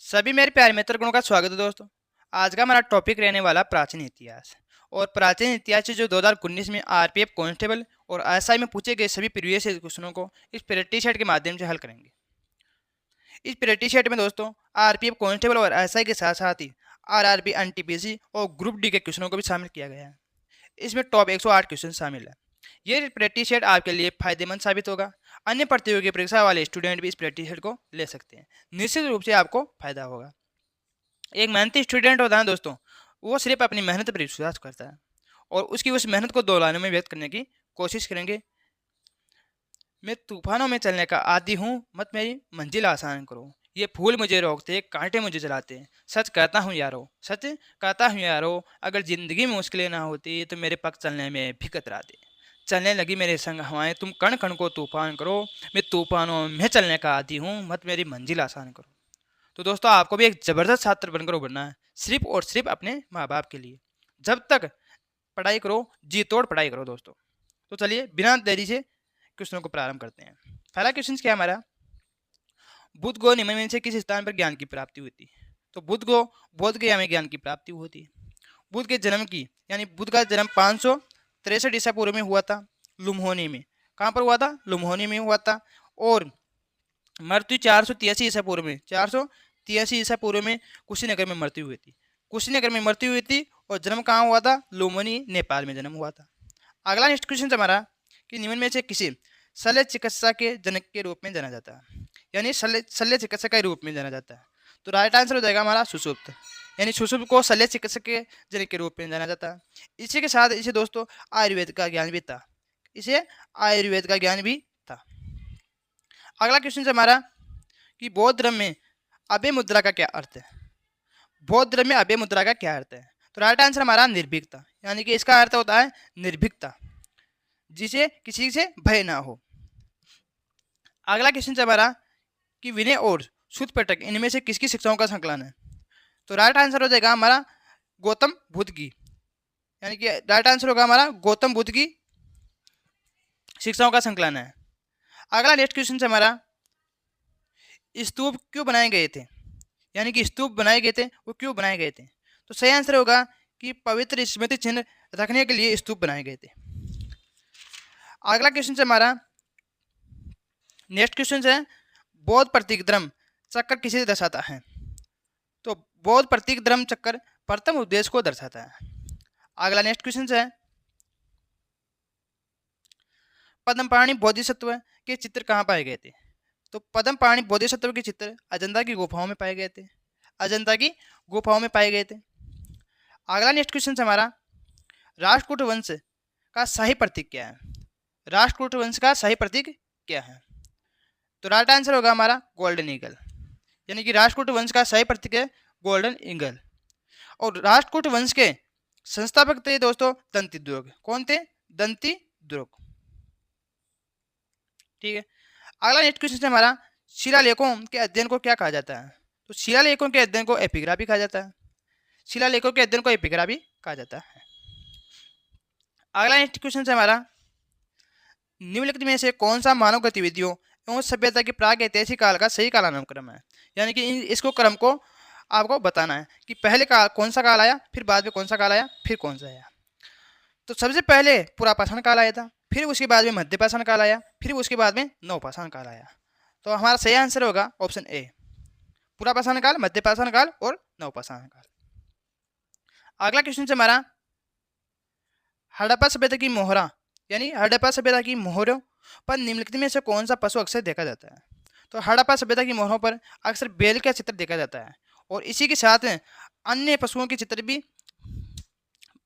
सभी मेरे प्यारे मित्रगणों का स्वागत है दोस्तों। आज का हमारा टॉपिक रहने वाला प्राचीन इतिहास। और प्राचीन इतिहास से जो 2019 में आरपीएफ कांस्टेबल और एसआई में पूछे गए सभी प्रीवियस क्वेश्चनों को इस प्रेटी सेट के माध्यम से हल करेंगे। इस प्रेटी सेट में दोस्तों आरपीएफ कांस्टेबल और एसआई के साथ साथ ही आरआरबी एनटीपीसी और ग्रुप डी के क्वेश्चनों को भी शामिल किया गया है। इसमें टॉप 108 क्वेश्चन शामिल है। ये प्रेटी सेट आपके लिए फायदेमंद साबित होगा। अन्य प्रतियोगी परीक्षा वाले स्टूडेंट भी इस प्रेटी सेट को ले सकते हैं। निश्चित रूप से आपको फायदा होगा। एक मेहनती स्टूडेंट होता है दोस्तों, वो सिर्फ अपनी मेहनत पर विश्वास करता है और उसकी उस मेहनत को 2 लाइनों में व्यक्त करने की कोशिश करेंगे। मैं तूफानों में चलने का आदी हूँ, मत मेरी मंजिल आसान करो। ये फूल मुझे रोकते, कांटे मुझे जलाते। सच कहता हूँ यारो, सच कहता हूँ यारो, अगर जिंदगी में मुश्किलें ना होती तो मेरे पग चलने में भी कतराते। चलने लगी मेरे संग हवाएं, तुम कण कण को तूफान करो। मैं तूफानों में चलने का आदी हूँ, मत मेरी मंजिल आसान करो। तो दोस्तों आपको भी एक ज़बरदस्त छात्र बनकर उभरना है, सिर्फ और सिर्फ अपने माँ बाप के लिए। जब तक पढ़ाई करो, जी तोड़ पढ़ाई करो दोस्तों। तो चलिए बिना देरी से क्वेश्चनों को प्रारंभ करते हैं। पहला क्वेश्चन क्या है हमारा, बुद्ध को निम्न में से किस स्थान पर ज्ञान की प्राप्ति हुई थी? तो बुद्ध को बोध गया में ज्ञान की प्राप्ति होती है। बुद्ध के जन्म की यानी बुद्ध का जन्म 563 ईसा पूर्व में हुआ था, लुम्होनी में। कहाँ पर हुआ था? लुम्होनी में हुआ था। और मृत्यु 483 ईसा पूर्व में, 483 ईसा पूर्व में कुशीनगर में मृत्यु हुई थी। कुशीनगर में मृत्यु हुई थी और जन्म कहाँ हुआ था? लुम्बिनी, नेपाल में जन्म हुआ था। अगला नेक्स्ट क्वेश्चन हमारा कि निम्न में से किसे शल्य चिकित्सा के जनक के रूप में जाना जाता है, यानी शल्य चिकित्सा के रूप में जाना जाता है। तो राइट आंसर हो जाएगा हमारा सुषुप्त, यानी सुषुप्त को शल्य चिकित्सा के जनक के रूप में जाना जाता है। इसी के साथ इसे दोस्तों आयुर्वेद का ज्ञान भी था, इसे आयुर्वेद का ज्ञान भी था। अगला क्वेश्चन हमारा कि बौद्ध धर्म में अभय मुद्रा का क्या अर्थ है? बौद्ध धर्म में अभय मुद्रा का क्या अर्थ है? तो राइट आंसर हमारा निर्भीकता, यानी कि इसका अर्थ होता है निर्भीकता, जिसे किसी से भय ना हो। अगला क्वेश्चन हमारा कि विनय और शुद्ध पिटक इनमें से किसकी शिक्षाओं का संकलन है? तो राइट आंसर हो जाएगा हमारा गौतम बुद्ध की, यानी कि राइट आंसर होगा हमारा गौतम बुद्ध की शिक्षाओं का संकलन है। अगला नेक्स्ट क्वेश्चन हमारा स्तूप क्यों बनाए गए थे, यानी कि स्तूप बनाए गए थे वो क्यों बनाए गए थे? तो सही आंसर होगा कि पवित्र स्मृति चिन्ह रखने के लिए स्तूप बनाए गए थे। अगला क्वेश्चन हमारा नेक्स्ट क्वेश्चन है बौद्ध प्रतीक धर्म चक्कर किसे दर्शाता है? तो बौद्ध प्रतीक धर्म चक्कर प्रथम उद्देश्य को दर्शाता है। अगला नेक्स्ट क्वेश्चन है पद्मपाणि बोधिसत्व के चित्र कहाँ पाए गए थे? तो पद्मपाणि बोधिसत्व के चित्र अजंता की गुफाओं में पाए गए थे, अजंता की गुफाओं में पाए गए थे। अगला नेक्स्ट क्वेश्चन हमारा राष्ट्रकूट वंश का सही प्रतीक क्या है? राष्ट्रकूट वंश का सही प्रतीक क्या है? तो राइट आंसर होगा हमारा गोल्डन ईगल, यानी कि राष्ट्रकूट वंश का सही प्रतीक है गोल्डन ईगल। और राष्ट्रकूट वंश के संस्थापक थे दोस्तों दंती दुर्ग। कौन थे? दंती दुर्ग। ठीक है। अगला नेक्स्ट क्वेश्चन है हमारा शिलालेखों के अध्ययन को क्या कहा जाता है? तो शिलालेखों के अध्ययन को एपिग्राफी कहा जाता है। शिलालेखों के अध्ययन को एपिग्राफी कहा जाता है। अगला नेक्स्ट क्वेश्चन है हमारा निम्नलिखित में से कौन सा मानव गतिविधियों एवं सभ्यता के प्राग ऐतिहासिक काल का सही कालानुक्रम है? यानी कि इसको क्रम को आपको बताना है कि पहले काल कौन सा काल आया, फिर बाद में कौन सा काल आया, फिर कौन सा आया। तो सबसे पहले पुरापाषाण काल आया था, फिर उसके बाद में मध्यपाषाण काल आया, फिर उसके बाद में नवपाषाण काल आया। तो हमारा सही आंसर होगा ऑप्शन ए, पुरापाषाण काल, मध्यपाषाण काल और नवपाषाण काल। अगला क्वेश्चन हमारा हड़प्पा सभ्यता की मोहरा, यानी हड़प्पा सभ्यता की मोहरों पर निम्नलिखित में से कौन सा पशु अक्सर देखा जाता है? तो हड़प्पा सभ्यता की मोहरों पर अक्सर बैल का चित्र देखा जाता है और इसी के साथ अन्य पशुओं के चित्र भी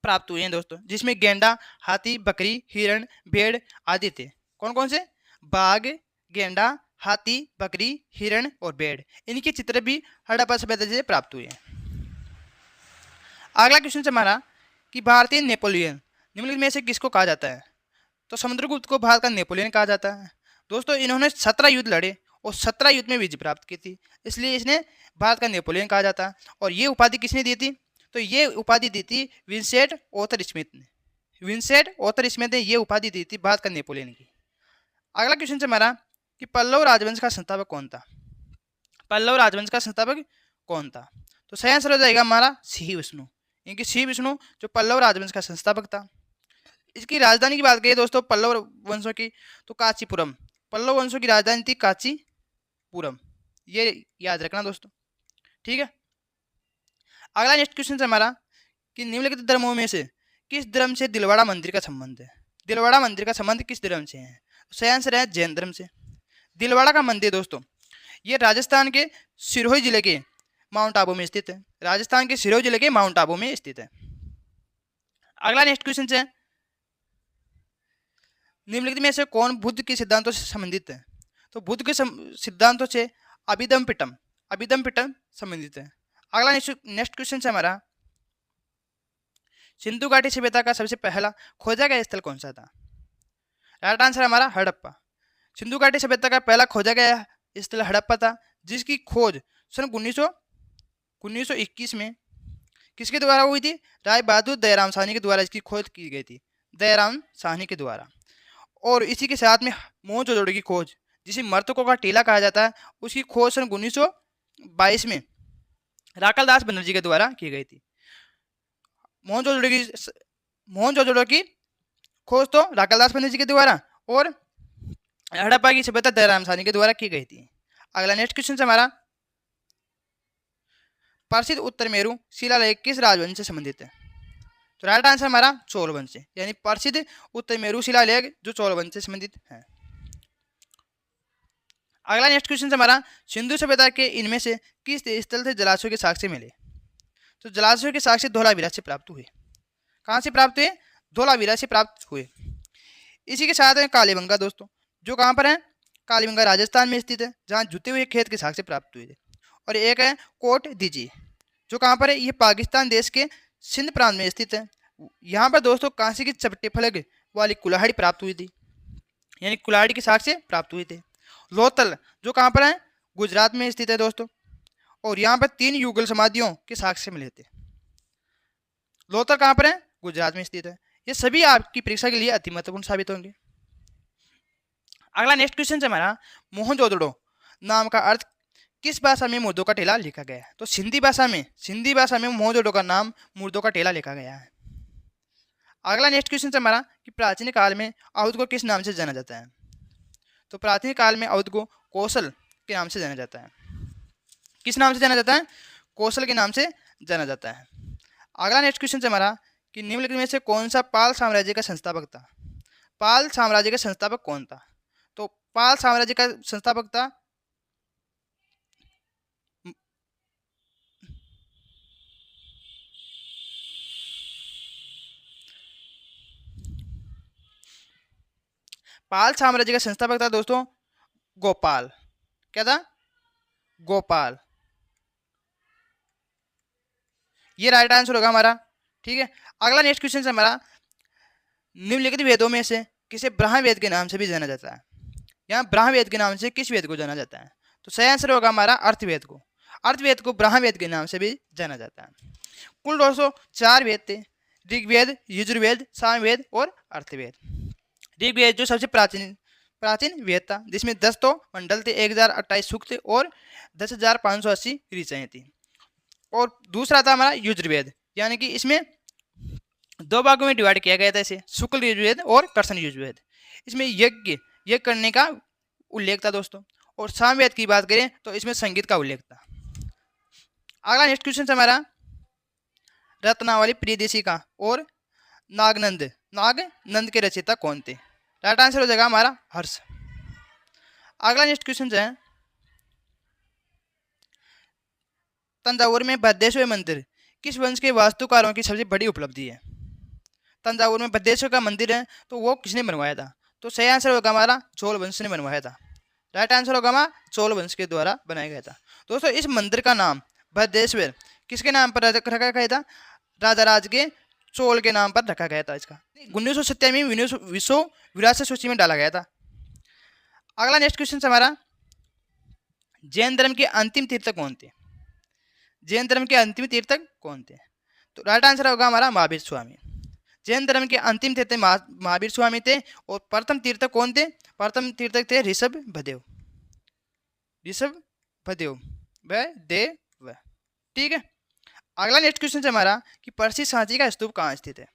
प्राप्त हुए हैं दोस्तों, जिसमें गेंडा, हाथी, बकरी, हिरण, भेड़ आदि थे। कौन कौन से? बाघ, गेंडा, हाथी, बकरी, हिरण और भेड़, इनके चित्र भी हड़प्पा सभ्यता से प्राप्त हुए हैं। अगला क्वेश्चन हमारा कि भारतीय नेपोलियन निम्नलिखित में से किसको कहा जाता है? तो समुद्रगुप्त को भारत का नेपोलियन कहा जाता है। दोस्तों इन्होंने 17 युद्ध लड़े और 17 युद्ध में विजय प्राप्त की थी, इसलिए इसने भारत का नेपोलियन कहा जाता है। और ये उपाधि किसने दी थी? तो ये उपाधि दी थी विंसेंट ऑथर स्मिथ ने। विंसेंट ऑथर स्मिथ ने ये उपाधि दी थी भारत का नेपोलियन की। अगला क्वेश्चन हमारा कि पल्लव राजवंश का संस्थापक कौन था? पल्लव राजवंश का संस्थापक कौन था? तो सही आंसर हो जाएगा हमारा श्री विष्णु। इनकी श्री विष्णु जो पल्लव राजवंश का संस्थापक था। इसकी राजधानी की बात करें दोस्तों पल्लव वंशों की, तो कांचीपुरम। पल्लव वंशों की राजधानी थी कांचीपुरम, ये याद रखना दोस्तों, ठीक है। अगला नेक्स्ट क्वेश्चन है हमारा कि निम्नलिखित धर्मों में से किस धर्म से दिलवाड़ा मंदिर का संबंध है? दिलवाड़ा मंदिर का संबंध किस धर्म से है? सही आंसर है जैन धर्म से। दिलवाड़ा का मंदिर दोस्तों ये राजस्थान के सिरोही जिले के माउंट आबू में स्थित है। राजस्थान के सिरोही जिले के माउंट आबू में स्थित है। अगला नेक्स्ट क्वेश्चन है निम्नलिखित में से कौन बुद्ध के सिद्धांतों से संबंधित है? तो बुद्ध के सिद्धांतों से अभिधम पिटम संबंधित है। अगला नेक्स्ट क्वेश्चन है हमारा सिंधु घाटी सभ्यता का सबसे पहला खोजा गया स्थल कौन सा था? राइट आंसर हमारा हड़प्पा। सिंधु घाटी सभ्यता का पहला खोजा गया स्थल हड़प्पा था, जिसकी खोज सन 1921 में किसके द्वारा हुई थी? राय बहादुर दयाराम साहनी के द्वारा इसकी खोज की गई थी, दयाराम साहनी के द्वारा। और इसी के साथ में मोहनजोदड़ो की खोज, जिसे मर्तकों का टीला कहा जाता है, उसकी खोज सन 1922 में राकल दास बनर्जी के द्वारा की गई थी। मोहनजोदड़ो की खोज तो राकल दास बनर्जी के द्वारा और हड़प्पा की सभ्यता दयाराम साहनी के द्वारा की गई थी। अगला नेक्स्ट क्वेश्चन है हमारा प्रसिद्ध उत्तर मेरु शिलालेख किस राजवंश से संबंधित है? तो राइट आंसर हमारा चोल वंश से, यानी प्रसिद्ध उत्तर मेरु शिलालेख जो चोल वंश से संबंधित है। अगला नेक्स्ट क्वेश्चन हमारा सिंधु सभ्यता के इनमें से किस स्थल से जलाशयों के साक्ष्य मिले? तो जलाशयों के साक्ष्य धोलावीरा से प्राप्त हुए। कहाँ से प्राप्त हुए? धोलावीरा से प्राप्त हुए। इसी के साथ में कालीबंगा दोस्तों, जो कहाँ पर है? कालीबंगा राजस्थान में स्थित है, जहाँ जुते हुए खेत के साक्ष्य प्राप्त हुए थे। और एक है कोट दीजी, जो कहाँ पर है? ये पाकिस्तान देश के सिंध प्रांत में स्थित है। यहाँ पर दोस्तों कांसे की चपटे फलक वाली कुल्हाड़ी प्राप्त हुई थी, यानी कुल्हाड़ी के साक्ष्य प्राप्त हुए थे। लोथल जो कहाँ पर है? गुजरात में स्थित है दोस्तों, और यहाँ पर 3 युगल समाधियों के साक्ष्य मिले थे। लोथल कहाँ पर है? गुजरात में स्थित है। ये सभी आपकी परीक्षा के लिए अति महत्वपूर्ण साबित होंगे। अगला नेक्स्ट क्वेश्चन है हमारा मोहनजोदड़ो नाम का अर्थ किस भाषा में मुर्दों का टेला लिखा गया है? तो सिंधी भाषा में मोहनजोदड़ो का नाम मुर्दों का टेला लिखा गया है। अगला नेक्स्ट क्वेश्चन है हमारा कि प्राचीन काल में अवध को किस नाम से जाना जाता है? तो प्राचीन काल में अवध को कौशल के नाम से जाना जाता है। किस नाम से जाना जाता है? कौशल के नाम से जाना जाता है। अगला नेक्स्ट क्वेश्चन है हमारा कि निम्नलिखित में से कौन सा पाल साम्राज्य का संस्थापक था? पाल साम्राज्य का संस्थापक कौन था? तो पाल साम्राज्य का संस्थापक था दोस्तों गोपाल। क्या था? गोपाल। ये राइट आंसर होगा हमारा, ठीक है। अगला नेक्स्ट क्वेश्चन है हमारा निम्नलिखित वेदों में से किसे ब्रह्म वेद के नाम से भी जाना जाता है? यहाँ ब्रह्म वेद के नाम से किस वेद को जाना जाता है? तो सही आंसर होगा हमारा अर्थवेद को। अर्थवेद को ब्रह्म वेद के नाम से भी जाना जाता है। कुल दोस्तों 4 वेद थे, ऋग्वेद, यजुर्वेद, सामवेद और अर्थवेद। ऋग्वेद जो सबसे प्राचीन वेद था, जिसमें 10 तो मंडल थे, 1028 सूक्त और 10,580 ऋचाएं थी। और दूसरा था हमारा यजुर्वेद, यानी कि इसमें 2 भागों में डिवाइड किया गया था इसे, शुक्ल यजुर्वेद और कृष्ण यजुर्वेद। इसमें यज्ञ करने का उल्लेख था दोस्तों। और सामवेद की बात करें तो इसमें संगीत का उल्लेख था। अगला नेक्स्ट क्वेश्चन है हमारा रत्नावली प्रियदेशिका और नागनंद के रचयिता कौन थे? राइट आंसर हो जाएगा हमारा हर्ष। अगला नेक्स्ट क्वेश्चन है तंजावुर में भद्रेश्वर मंदिर किस वंश के वास्तुकारों की सबसे बड़ी उपलब्धि है? तंजावुर में भद्रेश्वर का मंदिर है, तो वो किसने बनवाया था? तो सही आंसर होगा हमारा चोल वंश ने बनवाया था। राइट आंसर होगा हमारा चोल वंश के द्वारा बनाया गया था। दोस्तों इस मंदिर का नाम भद्रेश्वर किसके नाम पर रखा गया था? राजा राज के चोल के नाम पर रखा गया था। इसका 1997 में विश्व विरासत सूची में डाला गया था। अगला नेक्स्ट क्वेश्चन हमारा जैन धर्म के अंतिम तीर्थक कौन थे? जैन धर्म के अंतिम तीर्थक कौन थे? तो राइट आंसर होगा हमारा महावीर स्वामी। जैन धर्म के अंतिम तीर्थक महावीर स्वामी थे। और प्रथम तीर्थक कौन थे? प्रथम तीर्थक थे ऋषभ भदेव। ठीक है। अगला नेक्स्ट क्वेश्चन है हमारा कि प्रसिद्ध सांची का स्तूप कहाँ स्थित है।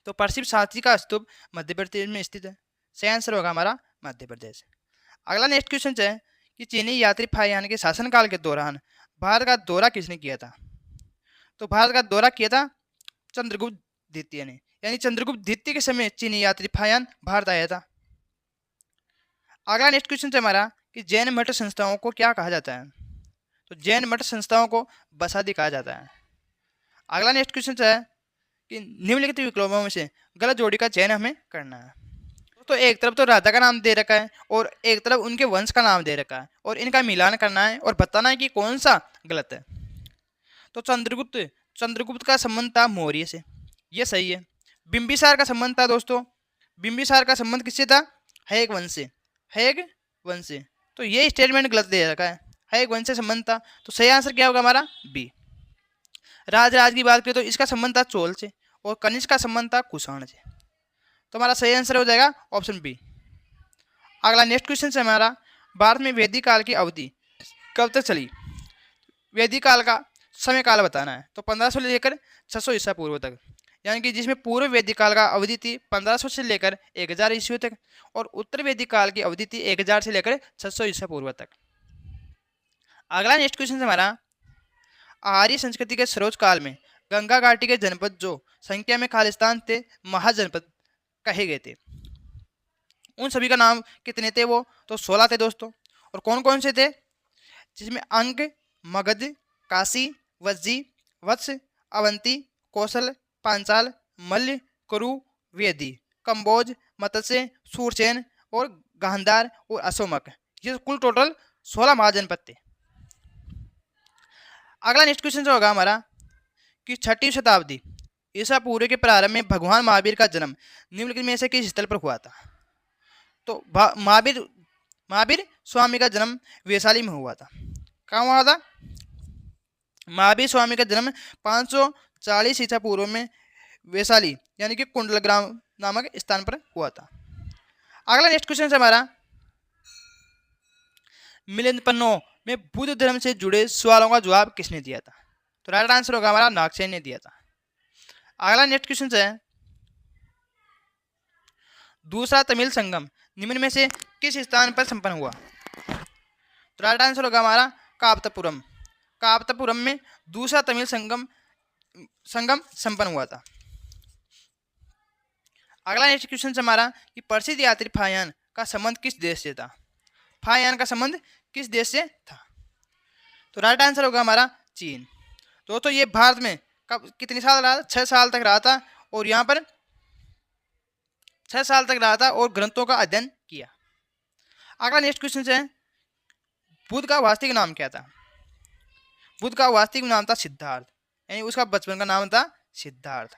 तो प्रसिद्ध सांची का स्तूप मध्य प्रदेश में स्थित है। सही आंसर होगा हमारा मध्य प्रदेश। अगला नेक्स्ट क्वेश्चन है कि चीनी यात्री फाहियान के शासनकाल के दौरान भारत का दौरा किसने किया था। तो भारत का दौरा किया था चंद्रगुप्त द्वितीय ने, यानी चंद्रगुप्त द्वितीय के समय चीनी यात्री फाहियान भारत आया था। अगला नेक्स्ट क्वेश्चन है हमारा कि जैन मठ संस्थाओं को क्या कहा जाता है। तो जैन मठ संस्थाओं को बसादी कहा जाता है। अगला नेक्स्ट क्वेश्चन है कि निम्नलिखित विकल्पों में से गलत जोड़ी का चयन हमें करना है। तो एक तरफ तो राधा का नाम दे रखा है और एक तरफ उनके वंश का नाम दे रखा है और इनका मिलान करना है और बताना है कि कौन सा गलत है। तो चंद्रगुप्त का संबंध था मौर्य से, ये सही है। बिंबिसार का संबंध था दोस्तों, बिंबिसार का संबंध किससे था, हैग वंश से, हैग वंश से। तो ये स्टेटमेंट गलत दे रखा है, हैग वंश से संबंध था। तो सही आंसर क्या होगा हमारा बी। राज की बात करें तो इसका संबंध था चोल से और कनिष्क का संबंध था कुषाण से। तो हमारा सही आंसर हो जाएगा ऑप्शन बी। अगला नेक्स्ट क्वेश्चन है हमारा भारत में वैदिक काल की अवधि कब तक चली। वैदिक काल का समय काल बताना है। तो 1500 से लेकर 600 ईसा पूर्व तक, यानी कि जिसमें पूर्व वैदिक काल का अवधि थी 1500 से लेकर 1000 ईस्वी तक और उत्तर वैदिक काल की अवधि थी 1000 से लेकर 600 ईसा पूर्व तक। अगला नेक्स्ट क्वेश्चन हमारा आर्य संस्कृति के सरोज काल में गंगा घाटी के जनपद जो संख्या में खालिस्तान थे महाजनपद कहे गए थे, उन सभी का नाम कितने थे वो। तो 16 थे दोस्तों। और कौन कौन से थे, जिसमें अंग, मगध, काशी, वज्जी, वत्स, अवंती, कौशल, पांचाल, मल्ल, कुरु, वेदी, कंबोज, मत्स्य, सूरसेन और गांधार और अशोमक, ये कुल टोटल 16 महाजनपद थे। अगला नेक्स्ट क्वेश्चन जो होगा हमारा कि 6वीं शताब्दी ईसा पूर्व के प्रारंभ में भगवान महावीर का जन्म निम्नलिखित में से किस स्थल पर हुआ था। तो महावीर स्वामी का जन्म वैशाली में हुआ था। कहाँ हुआ था, महावीर स्वामी का जन्म 540 ईसा पूर्व में वैशाली यानी कि कुंडलग्राम नामक स्थान पर हुआ था। अगला नेक्स्ट क्वेश्चन है हमारा मिलिंद पन्नों में बुद्ध धर्म से जुड़े सवालों का जवाब किसने दिया था। तो राइट आंसर होगा हमारा नागसेन ने दिया था। अगला नेक्स्ट क्वेश्चन है दूसरा तमिल संगम निम्न में से किस स्थान पर संपन्न हुआ। तो राइट आंसर होगा हमारा कावतापुरम। कावतापुरम में दूसरा तमिल संगम संपन्न हुआ था। अगला नेक्स्ट क्वेश्चन हमारा कि प्रसिद्ध यात्री फाहियान का संबंध किस देश से था। फाहियान का संबंध किस देश से था। तो राइट आंसर होगा हमारा चीन। दोस्तों ये भारत में कब कितने साल रहा था, 6 साल तक रहा था और यहाँ पर 6 साल तक रहा था और ग्रंथों का अध्ययन किया। अगला नेक्स्ट क्वेश्चन है बुद्ध का वास्तविक नाम क्या था। बुद्ध का वास्तविक नाम था सिद्धार्थ, यानी उसका बचपन का नाम था सिद्धार्थ।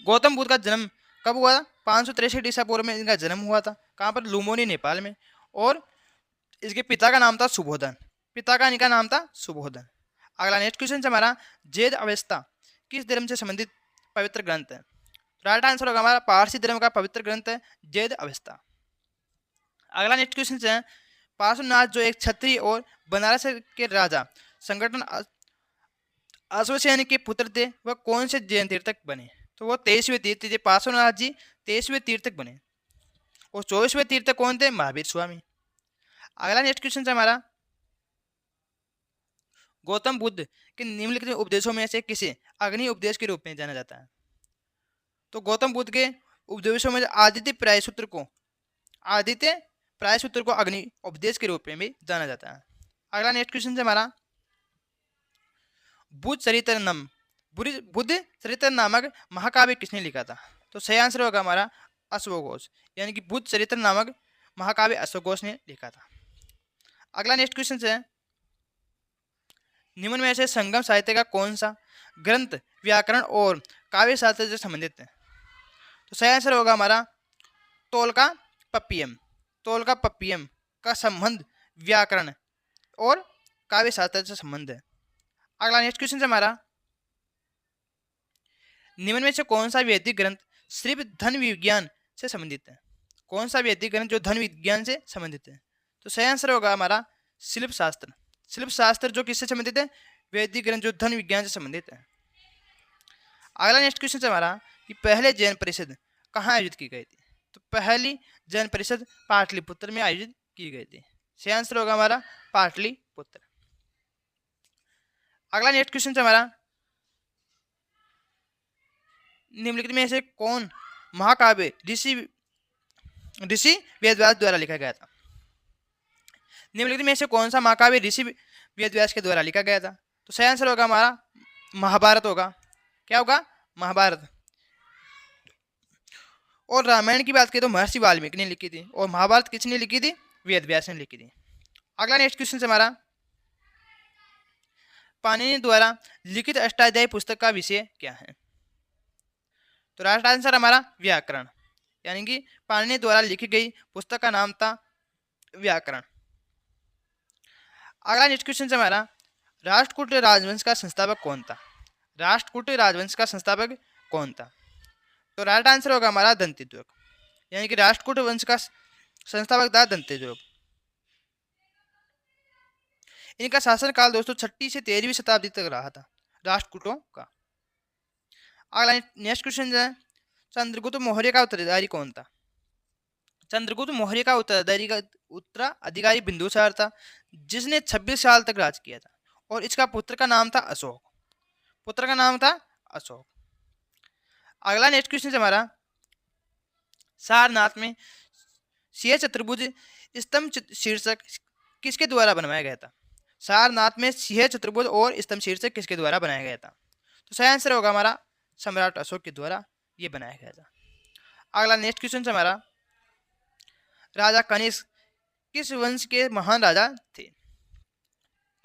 गौतम बुद्ध का जन्म कब हुआ था, 563 ईसा पूर्व में इनका जन्म हुआ था। कहाँ पर, लुम्बिनी नेपाल में। और इसके पिता का नाम था सुबोधन, पिता का इनका नाम था सुबोधन। अगला नेक्स्ट क्वेश्चन हमारा जैद अवेस्ता किस धर्म से संबंधित पवित्र ग्रंथ है। राइट आंसर होगा हमारा पारसी धर्म का पवित्र ग्रंथ है जैद अवेस्ता। अगला नेक्स्ट क्वेश्चन है पार्श्वनाथ जो एक क्षत्रिय और बनारस के राजा संगठन अश्वसेन के पुत्र थे वह कौन से जैन तीर्थक बने। तो वो 23वें तीर्थ थे, पार्श्वनाथ जी 23वें तीर्थक बने। और 24वें तीर्थक कौन थे, महावीर स्वामी। अगला नेक्स्ट क्वेश्चन है हमारा गौतम बुद्ध के निम्नलिखित उपदेशों में से किसे अग्नि उपदेश के रूप में जाना जाता है। तो गौतम बुद्ध के उपदेशों में आदित्य प्रायसूत्र को अग्नि उपदेश के रूप में भी जाना जाता है। अगला नेक्स्ट क्वेश्चन है हमारा बुद्ध चरित्र नामक महाकाव्य किसने लिखा था। तो सही आंसर होगा हमारा अश्वघोष, यानी कि बुद्ध चरित्र नामक महाकाव्य अश्वघोष ने लिखा था। अगला नेक्स्ट क्वेश्चन है निम्न में से संगम साहित्य का कौन सा ग्रंथ व्याकरण और काव्य शास्त्र से संबंधित है। तो सही आंसर होगा हमारा तोलका पप्पियम का संबंध व्याकरण और काव्य शास्त्र से संबंध है। अगला नेक्स्ट क्वेश्चन है हमारा निम्न में से कौन सा वैदिक ग्रंथ सिर्फ धन विज्ञान से संबंधित है। कौन सा वैदिक ग्रंथ जो धन विज्ञान से संबंधित है। तो सही आंसर होगा हमारा शिल्प शास्त्र जो किससे संबंधित है, वैदिक ग्रंथ जो धन विज्ञान से संबंधित है। अगला नेक्स्ट क्वेश्चन है हमारा कि पहले जैन परिषद कहाँ आयोजित की गई थी। तो पहली जैन परिषद पाटलिपुत्र में आयोजित की गई थी। सही आंसर होगा हमारा पाटलिपुत्र। अगला नेक्स्ट क्वेश्चन है हमारा निम्नलिखित में से कौन महाकाव्य ऋषि वेदव्यास द्वारा लिखा गया था। निम्नलिखित में से कौन सा महाकाव्य ऋषि वेदव्यास के द्वारा लिखा गया था। तो सही आंसर होगा हमारा महाभारत होगा। क्या होगा? महाभारत। और रामायण की बात करें तो महर्षि वाल्मीकि ने लिखी थी, और महाभारत किसने लिखी थी? वेदव्यास ने लिखी थी। अगला नेक्स्ट क्वेश्चन है हमारा पाणिनि द्वारा लिखित अष्टाध्यायी पुस्तक का विषय क्या है। तो राइट आंसर हमारा व्याकरण, यानी कि पाणिनि द्वारा लिखी गई पुस्तक का नाम था व्याकरण। अगला नेक्स्ट क्वेश्चन है हमारा राष्ट्रकूट राजवंश का संस्थापक कौन था। राष्ट्रकूट राजवंश का संस्थापक कौन था। तो राइट आंसर होगा हमारा दंतिद्वक, यानी कि राष्ट्रकूट वंश का संस्थापक था दंतिद्वक। इनका शासनकाल दोस्तों 6वीं से 13वीं शताब्दी तक रहा था राष्ट्रकूटों का। अगला नेक्स्ट क्वेश्चन है चंद्रगुप्त मौर्य का उत्तराधिकारी कौन था। चंद्रगुप्त मौर्य का उत्तराधिकारी बिंदुसार था, जिसने 26 साल तक राज किया था, और इसका पुत्र का नाम था अशोक। पुत्र का नाम था अशोक। अगला नेक्स्ट क्वेश्चन है हमारा सारनाथ में सिंह चतुर्भुज स्तंभ शीर्षक किसके द्वारा बनवाया गया था। सारनाथ में सिंह चतुर्भुज और स्तंभ शीर्षक किसके द्वारा बनाया गया था। तो सही आंसर होगा हमारा सम्राट अशोक के द्वारा ये बनाया गया था। अगला नेक्स्ट क्वेश्चन है हमारा राजा कनिष्क किस वंश के महान राजा थे।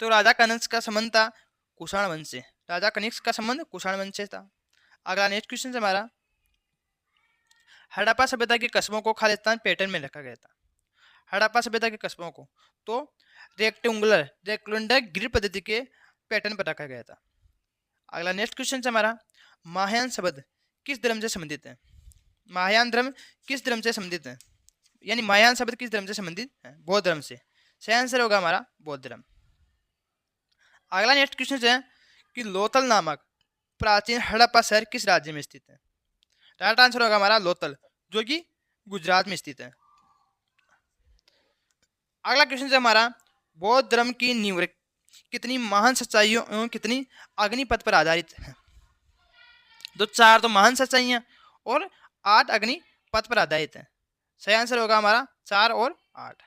तो राजा कनिष्क का संबंध था कुषाण वंश से। राजा कनिष्क का संबंध कुषाण वंश से था। अगला नेक्स्ट क्वेश्चन है हमारा हड़प्पा सभ्यता के कस्बों को खालिस्तान पैटर्न में रखा गया था। हड़प्पा सभ्यता के कस्बों को तो रेक्टेंगुलर ग्रिड पद्धति के पैटर्न पर रखा गया था। अगला नेक्स्ट क्वेश्चन है हमारा महायान शब्द किस धर्म से संबंधित है। महायान धर्म किस धर्म से संबंधित है, यानी महायान शब्द किस धर्म से संबंधित है। बौद्ध धर्म से। सही आंसर होगा हमारा बौद्ध धर्म। अगला नेक्स्ट क्वेश्चन है कि लोथल नामक प्राचीन हड़प्पा शहर किस राज्य में स्थित है। राइट आंसर होगा हमारा लोथल, जो कि गुजरात में स्थित है। अगला क्वेश्चन है हमारा बौद्ध धर्म की नींव कितनी महान सच्चाइयों एवं कितनी अग्निपथ पर आधारित है। तो 4 तो महान सच्चाइयां और 8 अग्निपथ पर आधारित है। सही आंसर होगा हमारा 4 और 8।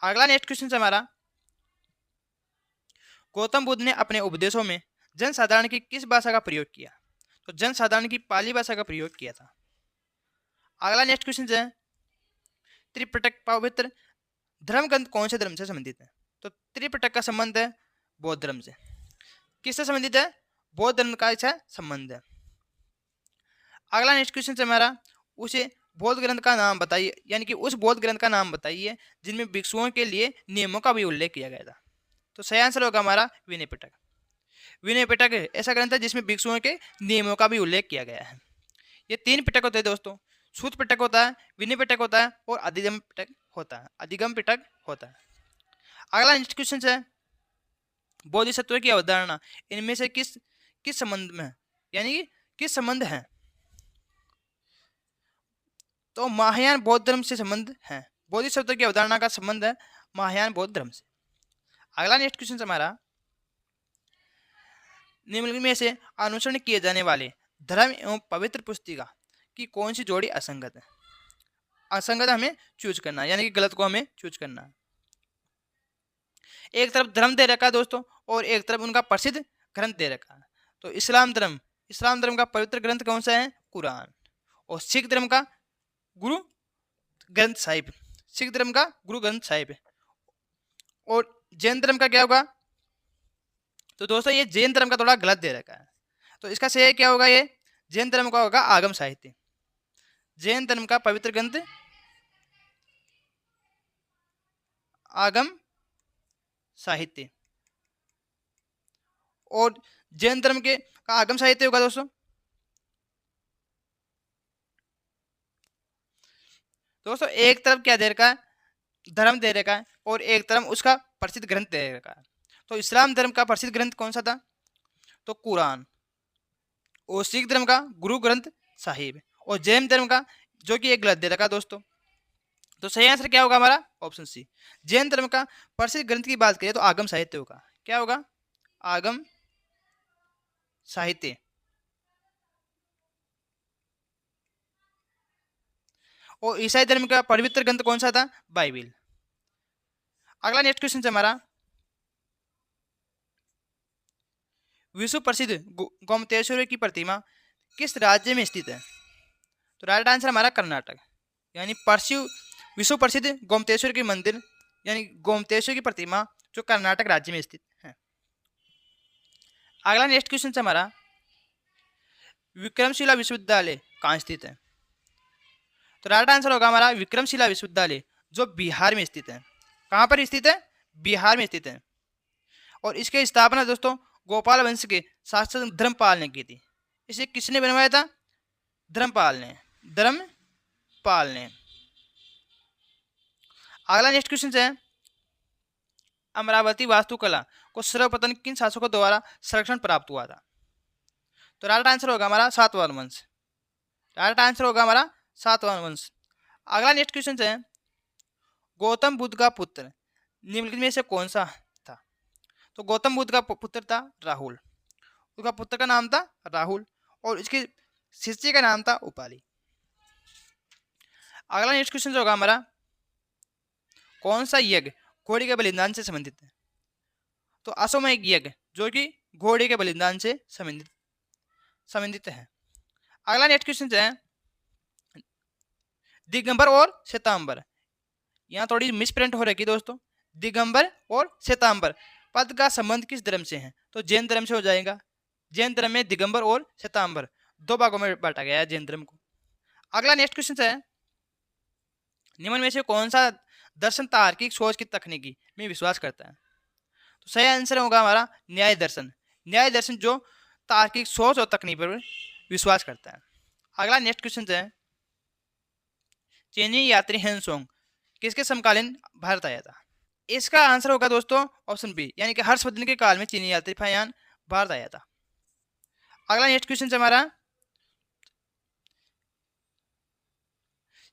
अगला नेक्स्ट क्वेश्चन है हमारा गौतम बुद्ध ने अपने उपदेशों में जनसाधारण की किस भाषा का प्रयोग किया। तो जनसाधारण की पाली भाषा का प्रयोग किया था। अगला नेक्स्ट क्वेश्चन है त्रिपिटक पवित्र धर्म ग्रंथ कौन से धर्म से संबंधित है। तो त्रिपिटक का संबंध है बौद्ध धर्म से। किससे संबंधित है? बौद्ध धर्म का इसका संबंध है। अगला नेक्स्ट क्वेश्चन है हमारा उसे बौद्ध ग्रंथ का नाम बताइए, यानी कि उस बौद्ध ग्रंथ का नाम बताइए जिनमें भिक्षुओं के लिए नियमों का भी उल्लेख किया गया था। तो सही आंसर होगा हमारा विनय पिटक। विनय पिटक ऐसा ग्रंथ है जिसमें भिक्षुओं के नियमों का भी उल्लेख किया गया है। ये 3 पिटक होते हैं दोस्तों, सूत पिटक होता है, विनय पिटक होता है और अधिगम पिटक होता है। अधिगम पिटक होता है। अगला नेक्स्ट क्वेश्चन है बोधिसत्व की अवधारणा इनमें से किस संबंध में है, यानी कि किस संबंध है। तो महायान बौद्ध धर्म से संबंध है। बोधिसत्व की अवधारणा का संबंध है महायान बौद्ध धर्म से। अगला नेक्स्ट क्वेश्चन हमारा निम्नलिखित में से अनुसरण किए जाने वाले धर्म एवं पवित्र पुस्तिका की कौन सी जोड़ी असंगत है। असंगत हमें चूज करना है, यानी कि गलत को हमें चूज करना है। एक तरफ धर्म दे रखा है दोस्तों और एक तरफ उनका प्रसिद्ध ग्रंथ दे रखा है। तो इस्लाम धर्म का पवित्र ग्रंथ कौन सा है? कुरान। और सिख धर्म का गुरु ग्रंथ साहिब, सिख धर्म का गुरु ग्रंथ साहिब है। और जैन धर्म का क्या होगा? तो दोस्तों ये जैन धर्म का थोड़ा गलत दे रखा है, तो इसका सही क्या होगा? ये जैन धर्म का होगा आगम साहित्य। जैन धर्म का पवित्र ग्रंथ आगम साहित्य। और जैन धर्म के का आगम साहित्य होगा दोस्तों एक तरफ क्या दे रखा है? धर्म दे रखा है और एक तरफ उसका प्रसिद्ध ग्रंथ दे रखा है। तो इस्लाम धर्म का प्रसिद्ध ग्रंथ कौन सा था? तो कुरान। और सिख धर्म का गुरु ग्रंथ साहिब। और जैन धर्म का, जो कि एक गलत दे रखा दोस्तों। तो सही आंसर क्या होगा हमारा? Option C. जैन धर्म का प्रसिद्ध ग्रंथ की बात करें तो आगम साहित्य होगा। क्या होगा? आगम साहित्य। और ईसाई धर्म का पवित्र ग्रंथ कौन सा था? बाइबिल। अगला नेक्स्ट क्वेश्चन है हमारा, विश्व प्रसिद्ध गोमतेश्वर की प्रतिमा किस राज्य में स्थित है? तो राइट आंसर हमारा कर्नाटक। यानी विश्व प्रसिद्ध गोमतेश्वर की मंदिर यानी गोमतेश्वर की प्रतिमा जो कर्नाटक राज्य में स्थित है। अगला नेक्स्ट क्वेश्चन है हमारा, विक्रमशिला विश्वविद्यालय कहाँ स्थित है? तो राइट आंसर होगा हमारा विक्रमशिला विश्वविद्यालय, जो बिहार में स्थित है। कहाँ पर स्थित है? बिहार में स्थित है। और इसकी स्थापना दोस्तों गोपाल वंश के शासक धर्मपाल ने की थी। इसे किसने बनवाया था? धर्मपाल ने। धर्मपाल ने। अगला नेक्स्ट क्वेश्चन है, अमरावती वास्तुकला को सर्वप्रथम किन शासकों द्वारा संरक्षण प्राप्त हुआ था? तो राइट आंसर होगा हमारा सातवाहन वंश। राइट आंसर होगा हमारा सातवाहन वंश। अगला नेक्स्ट क्वेश्चन है, गौतम बुद्ध का पुत्र निम्नलिखित में से कौन सा था? तो गौतम बुद्ध का पुत्र था राहुल। उसका पुत्र का नाम था राहुल और इसके शिष्य का नाम था उपाली। अगला नेक्स्ट क्वेश्चन होगा हमारा, कौन सा यज्ञ घोड़े के बलिदान से संबंधित है? तो अश्वमेध यज्ञ, जो कि घोड़े के बलिदान से संबंधित है। अगला नेक्स्ट क्वेश्चन है, दिगंबर और श्वेतांबर, यहाँ थोड़ी मिसप्रिंट हो रखी दोस्तों। दिगंबर और श्वेतांबर पद का संबंध किस धर्म से है? तो जैन धर्म से हो जाएगा। जैन धर्म में दिगंबर और श्वेतांबर दो भागों में बांटा गया है जैन धर्म को। अगला नेक्स्ट क्वेश्चन है, निम्न में से कौन सा दर्शन तार्किक सोच की तकनीकी में विश्वास करता है? तो सही आंसर होगा हमारा न्याय दर्शन। न्याय दर्शन जो तार्किक सोच और तकनीक पर विश्वास करता है। अगला नेक्स्ट क्वेश्चन है, चीनी यात्री हेनसोंग किसके समकालीन भारत आया था? इसका आंसर होगा दोस्तों ऑप्शन बी, यानी कि हर्षवर्धन के काल में चीनी यात्री फायान भारत आया था। अगला नेक्स्ट क्वेश्चन हमारा,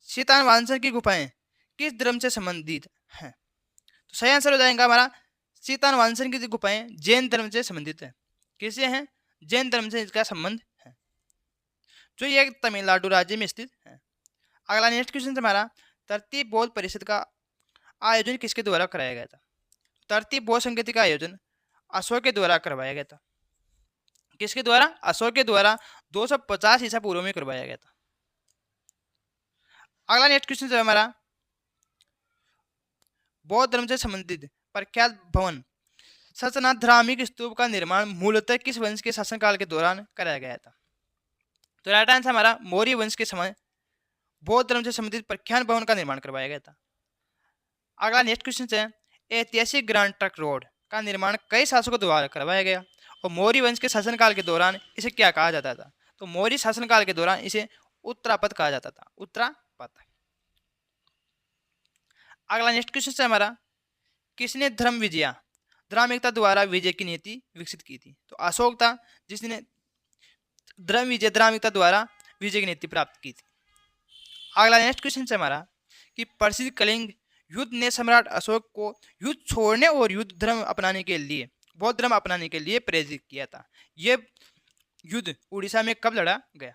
सीतानवांसन की गुफाएं किस धर्म से संबंधित हैं? तो सही आंसर हो जाएगा हमारा सीतानवांसन की गुफाएं जैन धर्म से संबंधित है। किससे हैं? जैन धर्म से इसका संबंध है, जो ये तमिलनाडु राज्य में स्थित है। अगला नेक्स्ट क्वेश्चन हमारा, तरतीब बौद्ध परिषद का आयोजन किसके द्वारा कराया गया था? तरतीब बौद्ध संगति का आयोजन अशोक के द्वारा करवाया गया था। किसके द्वारा? अशोक के द्वारा 250 ईसा पूर्व में करवाया गया था। अगला नेक्स्ट क्वेश्चन है हमारा, बौद्ध धर्म से संबंधित प्रख्यात भवन सचनाध्रामिक स्तूप का निर्माण मूलतः किस वंश के शासनकाल के दौरान कराया गया था? तो राइट आंसर हमारा मौर्य वंश के समय बौद्ध धर्म से संबंधित प्रख्यात भवन का निर्माण करवाया गया था। अगला नेक्स्ट क्वेश्चन है, ऐतिहासिक ग्रैंड ट्रंक रोड का निर्माण कई शासकों द्वारा करवाया गया और मौर्य वंश के शासनकाल के दौरान इसे क्या कहा जाता था? तो मौर्य शासनकाल के दौरान इसे उत्तरापथ कहा जाता था। उत्तरापथ। अगला नेक्स्ट क्वेश्चन है हमारा, किसने धर्म विजया धार्मिकता द्वारा विजय की नीति विकसित की थी? तो अशोक था जिसने धर्म विजय धार्मिकता द्वारा विजय की नीति प्राप्त की थी। अगला नेक्स्ट क्वेश्चन है हमारा, कि प्रसिद्ध कलिंग युद्ध ने सम्राट अशोक को युद्ध छोड़ने और युद्ध धर्म अपनाने के लिए बौद्ध धर्म अपनाने के लिए प्रेरित किया था। यह युद्ध उड़ीसा में कब लड़ा गया?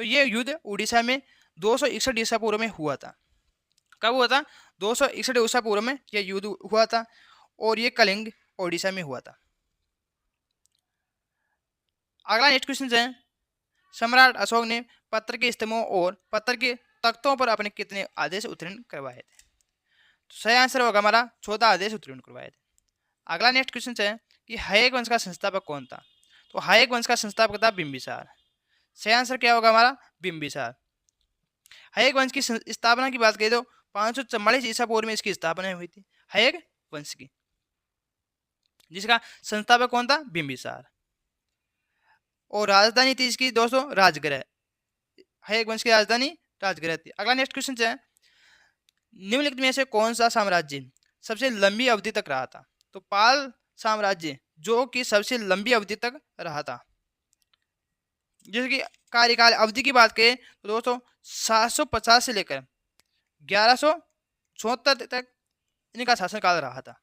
तो यह युद्ध उड़ीसा में 261 ईसा पूर्व में हुआ था। कब हुआ था? 261 ईसा पूर्व में यह युद्ध हुआ था और यह कलिंग ओडिशा में हुआ था। अगला नेक्स्ट क्वेश्चन है, सम्राट अशोक ने पत्थर के स्तंभों और पत्थर के तख्तों पर अपने कितने आदेश उत्तीर्ण करवाए थे? तो सही आंसर होगा हमारा 14 आदेश उत्तीर्ण करवाए थे। अगला नेक्स्ट क्वेश्चन है कि हायक वंश का संस्थापक कौन था? तो हायक वंश का संस्थापक था बिंबिसार। सही आंसर क्या होगा हमारा? बिंबिसार। हायक वंश की स्थापना की बात करें तो 544 ईसा पूर्व में इसकी स्थापना हुई थी हायक वंश की, जिसका संस्थापक कौन था? बिंबिसार। और राजधानी थी इसकी दोस्तों राजगृह। हायक वंश की राजधानी राजगृह थी। अगला नेक्स्ट क्वेश्चन है, निम्नलिखित में से कौन सा साम्राज्य सबसे लंबी अवधि तक रहा था? तो पाल साम्राज्य जो कि सबसे लंबी अवधि तक रहा था। जैसे कि कार्यकाल अवधि की बात करें तो दोस्तों 750 से लेकर 1174 तक इनका शासनकाल रहा था।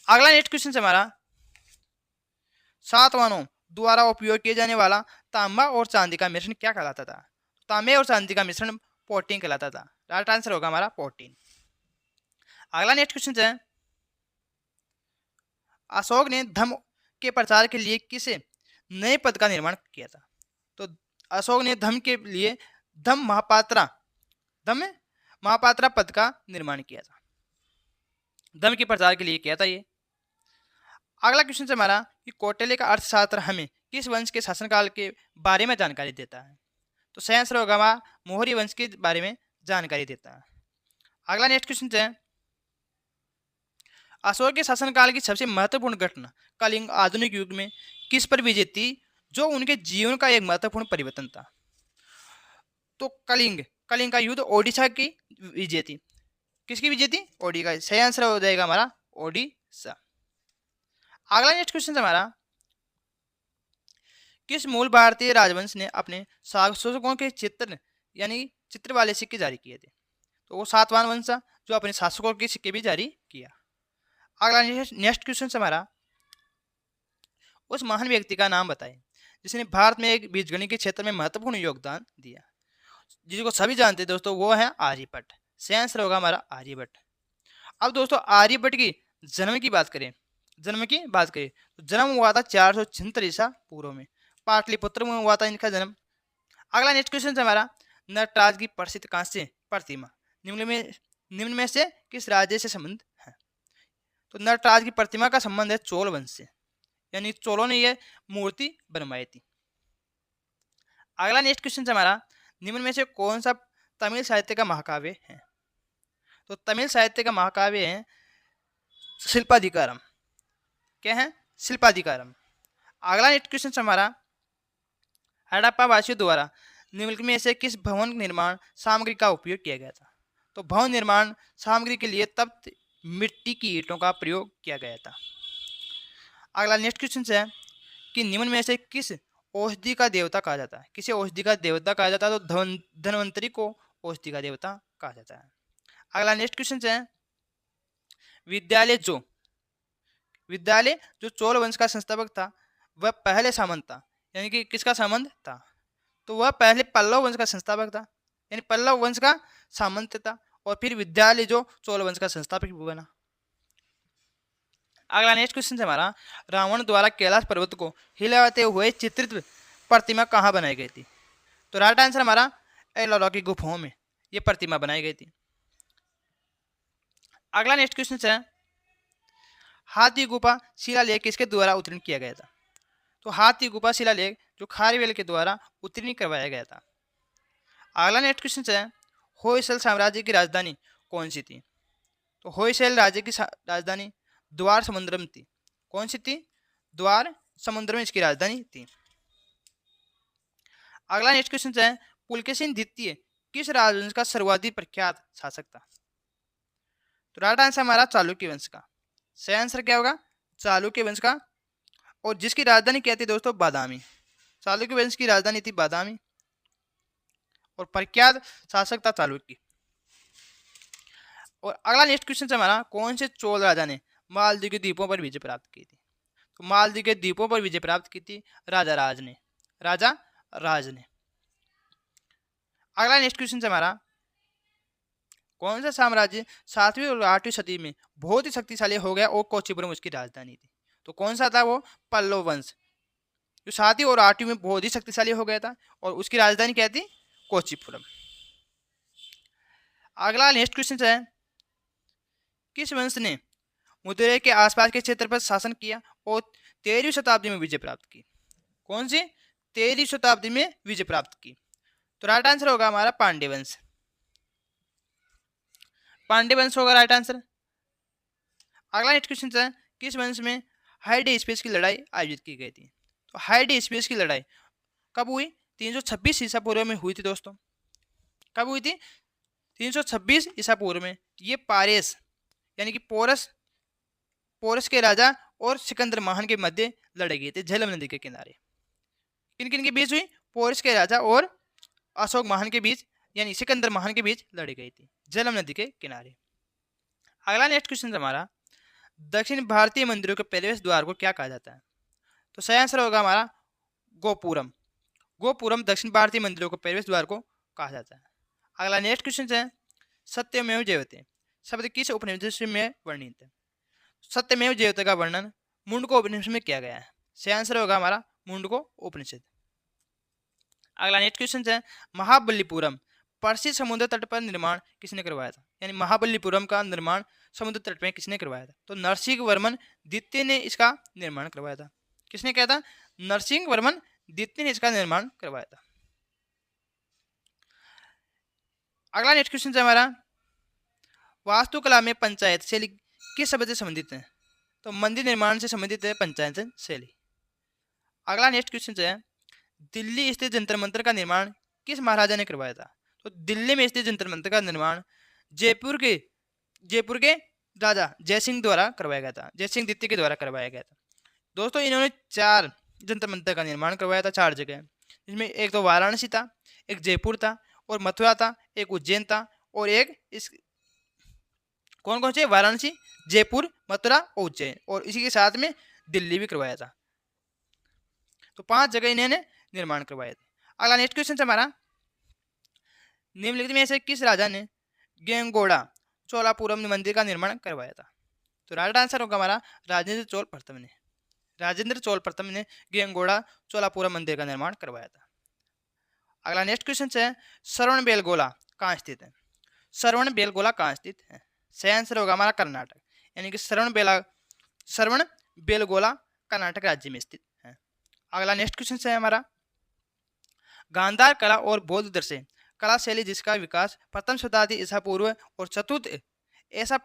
अगला नेक्स्ट क्वेश्चन है हमारा, सातवाहनों द्वारा उपयोग किए जाने वाला तांबा और चांदी का मिश्रण क्या कहलाता था? तांबे और चांदी का मिश्रण पोटीन कहलाता था। राइट आंसर होगा हमारा पोटीन। अगला नेक्स्ट क्वेश्चन है, अशोक ने धर्म के प्रचार के लिए किस नए पद का निर्माण किया था? तो अशोक ने धर्म के लिए धम्म महापात्रा पद का निर्माण किया था। धर्म के प्रचार के लिए किया था ये। अगला क्वेश्चन है हमारा कि कौटिल्य का अर्थशास्त्र हमें किस वंश के शासनकाल के बारे में जानकारी देता है? तो सही आंसर होगा हमारा मौर्य वंश के बारे में जानकारी देता है। अगला नेक्स्ट क्वेश्चन है, अशोक के शासनकाल की सबसे महत्वपूर्ण घटना कलिंग आधुनिक युग में किस पर विजय थी, जो उनके जीवन का एक महत्वपूर्ण परिवर्तन था? तो कलिंग का युद्ध ओडिशा की विजय थी। किसकी विजय थी? ओडिशा का। सही आंसर हो जाएगा हमारा ओडिशा। अगला नेक्स्ट क्वेश्चन हमारा, किस मूल भारतीय राजवंश ने अपने शासकों के चित्र यानी चित्र वाले सिक्के जारी किए थे? तो वो सातवाहन वंश जो अपने शासकों के सिक्के भी जारी किया। अगला नेक्स्ट क्वेश्चन हमारा, उस महान व्यक्ति का नाम बताएं जिसने भारत में एक बीजगणित के क्षेत्र में महत्वपूर्ण योगदान दिया। जिसको सभी जानते हैं दोस्तों, वो है आर्यभट्ट। सही आंसर होगा हमारा आर्यभट्ट। अब दोस्तों आर्यभट्ट की जन्म की बात करें तो जन्म हुआ था 476 ईसा पूर्व में, पाटलिपुत्र में हुआ था इनका जन्म। अगला नेक्स्ट क्वेश्चन है हमारा, नटराज की प्रसिद्ध कांस्य प्रतिमा निम्न में से किस राज्य से संबंध है? तो नटराज की प्रतिमा का संबंध है चोल वंश से, यानी चोलों ने यह मूर्ति बनवाई थी। अगला नेक्स्ट क्वेश्चन है हमारा, निम्न में से कौन सा तमिल साहित्य का महाकाव्य है? तो तमिल साहित्य का महाकाव्य है शिल्पाधिकारम। क्या है? शिल्पाधिकारम। अगला नेक्स्ट क्वेश्चन हमारा, हड़प्पा वासियों द्वारा निम्नलिखित में से किस भवन निर्माण सामग्री का उपयोग किया गया था? तो भवन निर्माण सामग्री के लिए तप्त मिट्टी की ईंटों का प्रयोग किया गया था। अगला नेक्स्ट क्वेश्चन है कि निम्न में से किस औषधि का देवता कहा जाता है? किसे औषधि का देवता कहा जाता है? तो धन्वंतरी को औषधि का देवता कहा जाता है। अगला नेक्स्ट क्वेश्चन है, विद्यालय जो चोल वंश का संस्थापक था वह पहले सामंत था, यानी कि किसका सामंत था? तो वह पहले पल्लव वंश का संस्थापक था, यानी पल्लव वंश का सामंत था, और फिर विद्यालय जो चोल वंश का संस्थापक बना। अगला नेक्स्ट क्वेश्चन है हमारा, रावण द्वारा कैलाश पर्वत को हिलाते हुए चित्रित प्रतिमा कहाँ बनाई गई थी? तो राइट आंसर हमारा एलोरा की गुफाओं में यह प्रतिमा बनाई गई थी। अगला नेक्स्ट क्वेश्चन है, हाथी गुफा शिलालेख किसके द्वारा उत्तीर्ण किया गया था? तो हाथी गुफा शिलालेख जो खारवेल के द्वारा उत्तीर्ण करवाया गया था। अगला नेक्स्ट क्वेश्चन है, होयसल साम्राज्य की राजधानी कौन सी थी? तो होयसल राज्य की राजधानी द्वार समुद्रम थी। कौन सी थी? द्वार समुद्रम इसकी राजधानी थी। अगला नेक्स्ट क्वेश्चन है, पुलकेशिन द्वितीय किस राजवंश का सर्वाधिक प्रख्यात शासक था? तो राइट आंसर हमारा चालुक्य वंश का। सही आंसर क्या होगा? चालुक्य वंश का, और जिसकी राजधानी क्या थी दोस्तों? बादामी। चालुक्य वंश की राजधानी थी बादामी, और प्रख्यात शासक था चालुक्य। और अगला नेक्स्ट क्वेश्चन है हमारा, कौन से चोल राजा ने मालदीव के द्वीपों पर विजय प्राप्त की थी? तो मालदीव के द्वीपों पर विजय प्राप्त की थी राजा राज ने। अगला नेक्स्ट क्वेश्चन है हमारा, कौन सा साम्राज्य 7वीं और 8वीं सदी में बहुत ही शक्तिशाली हो गया और कोचीपुरम उसकी राजधानी थी? तो कौन सा था वो? पल्लव वंश, जो 7वीं और 8वीं में बहुत ही शक्तिशाली हो गया था, और उसकी राजधानी क्या थी? कोचीपुरम। अगला नेक्स्ट क्वेश्चन है, किस वंश ने मदुरै के आसपास के क्षेत्र पर शासन किया और 13वीं शताब्दी में विजय प्राप्त की? कौन सी? 13वीं शताब्दी में विजय प्राप्त की। तो राइट आंसर होगा हमारा पांड्य वंश। पांड्य वंश होगा राइट आंसर। अगला नेक्स्ट क्वेश्चन है, किस वंश में हाइडे स्पेस की लड़ाई आयोजित की गई थी? तो हाइडे स्पेस की लड़ाई कब हुई? 326 ईसा पूर्व में हुई थी दोस्तों। कब हुई थी? 326 ईसा पूर्व में। ये पारेस यानी कि पोरस के राजा और सिकंदर महान के मध्य लड़ाई गई थी झेलम नदी के किनारे। किन किन के बीच हुई? पोरस के राजा और अशोक महान के बीच यानी सिकंदर महान के बीच लड़ी गई थी झेलम नदी के किनारे। अगला नेक्स्ट क्वेश्चन हमारा, दक्षिण भारतीय मंदिरों के प्रवेश द्वार को क्या कहा जाता है? तो सही आंसर होगा हमारा गोपुरम। गोपुरम दक्षिण भारतीय मंदिरों के प्रवेश द्वार को कहा जाता है। अगला नेक्स्ट क्वेश्चन है, सत्यमेव जयते शब्द किस उपनिषद में वर्णित है? सत्यमेव जयते का वर्णन मुंडको उपनिषद में किया गया है। सही आंसर होगा हमारा मुंडको उपनिषद। अगला नेक्स्ट क्वेश्चन है, महाबलीपुरम प्रसिद्ध समुद्र तट पर निर्माण किसने करवाया था? यानी महाबलीपुरम का निर्माण समुद्र तट पर किसने करवाया था? तो नरसिंह वर्मन द्वितीय ने इसका निर्माण करवाया था। किसने किया था? नरसिंह वर्मन द्वितीय ने इसका निर्माण करवाया था। अगला नेक्स्ट क्वेश्चन है हमारा, वास्तुकला में पंचायत शैली किस शब्द से संबंधित है? तो मंदिर निर्माण से संबंधित है पंचायत शैली। अगला नेक्स्ट क्वेश्चन है, दिल्ली स्थित जंतर मंतर का निर्माण किस महाराजा ने करवाया था? तो दिल्ली में स्थित जंतर मंतर का निर्माण जयपुर के राजा जयसिंह द्वारा करवाया गया था, जयसिंह द्वितीय के द्वारा करवाया गया था। दोस्तों इन्होंने 4 जंतर मंतर का निर्माण करवाया था 4 जगह, जिसमें एक तो वाराणसी था, एक जयपुर था और मथुरा था, एक उज्जैन था और एक इस कौन कौन से? वाराणसी, जयपुर, मथुरा और उज्जैन, और इसी के साथ में दिल्ली भी करवाया था। तो 5 जगह इन्होंने निर्माण करवाए थे। अगला नेक्स्ट क्वेश्चन हमारा, निम्नलिखित में से किस राजा ने गेंगोड़ा चोलापुरम मंदिर का निर्माण करवाया था? तो राइट आंसर होगा हमारा राजेंद्र चोल प्रथम ने गेंगोड़ा चोलापुरम मंदिर का निर्माण करवाया था। अगला नेक्स्ट क्वेश्चन है, श्रवणबेलगोला कहाँ स्थित है? श्रवणबेलगोला कहाँ स्थित है? सही आंसर होगा हमारा कर्नाटक, यानी कि श्रवणबेलगोला कर्नाटक राज्य में स्थित है। अगला नेक्स्ट क्वेश्चन है हमारा, गांधार कला और बौद्ध दर्शन कला शैली जिसका विकास प्रथम शताब्दी ईसा पूर्व और चतुर्थ ईसा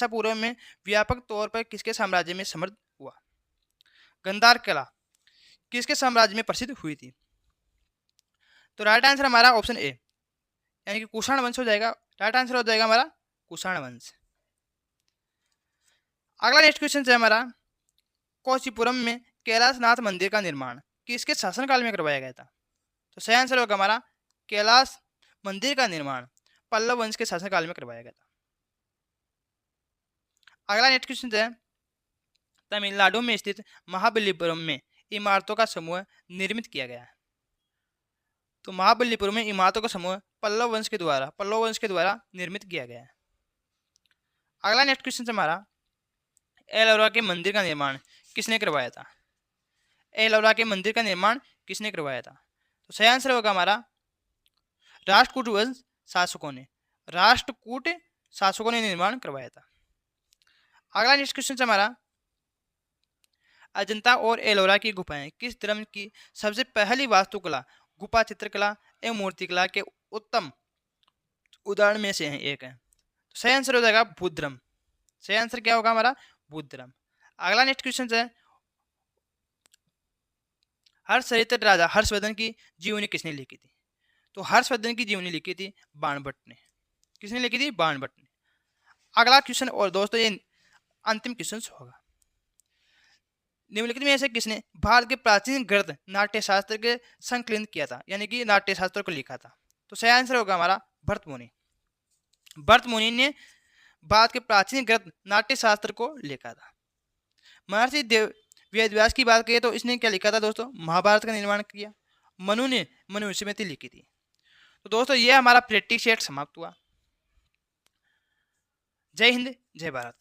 पूर्व में व्यापक तौर पर किसके साम्राज्य में समृद्ध हुआ? गांधार कला किसके साम्राज्य में प्रसिद्ध हुई थी? तो राइट आंसर हमारा ऑप्शन ए, यानी कि कुषाण वंश हो जाएगा। राइट आंसर हो जाएगा हमारा कुषाण वंश। अगला नेक्स्ट क्वेश्चन है हमारा, कोचीपुरम में कैलाशनाथ मंदिर का निर्माण किसके शासनकाल में करवाया गया था? तो सही आंसर होगा हमारा कैलाश मंदिर का निर्माण पल्लव वंश के शासनकाल में करवाया गया था। अगला नेक्स्ट क्वेश्चन है, तमिलनाडु में स्थित महाबलीपुरम में इमारतों का समूह निर्मित किया गया है। तो महाबलीपुरम में इमारतों का समूह पल्लव वंश के द्वारा निर्मित किया गया है। अगला नेक्स्ट क्वेश्चन हमारा, एलोरा के मंदिर का निर्माण किसने करवाया था? एलोरा के मंदिर का निर्माण किसने करवाया था? तो सही आंसर होगा हमारा राष्ट्रकूट वंश शासकों ने निर्माण करवाया था। अगला नेक्स्ट क्वेश्चन हमारा, अजंता और एलोरा की गुफाएं किस धर्म की सबसे पहली वास्तुकला, गुफा चित्रकला एवं मूर्तिकला के उत्तम उदाहरण में से एक है? तो सही आंसर हो जाएगा बुद्ध धर्म। सही आंसर क्या होगा हमारा? बुद्ध धर्म। अगला नेक्स्ट क्वेश्चन है, हर्षचरित राजा हर्षवर्धन की जीवनी किसने लिखी थी? तो हर्षवर्धन की जीवनी लिखी थी बाणभट्ट ने। किसने लिखी थी? बाणभट्ट ने। अगला क्वेश्चन, और दोस्तों ये अंतिम क्वेश्चन होगा, निम्नलिखित में से किसने भारत के प्राचीन गद्य नाट्य शास्त्र के संकलित किया था, यानी कि नाट्य शास्त्र को लिखा था? तो सही आंसर होगा हमारा भरत मुनि ने भारत के प्राचीन गद्य नाट्य शास्त्र को लिखा था। महर्षि वेदव्यास की बात करें तो इसने क्या लिखा था दोस्तों? महाभारत का निर्माण किया। मनु ने मनुस्मृति लिखी थी। तो दोस्तों ये हमारा प्रैक्टिस सेट समाप्त हुआ। जय हिंद, जय भारत।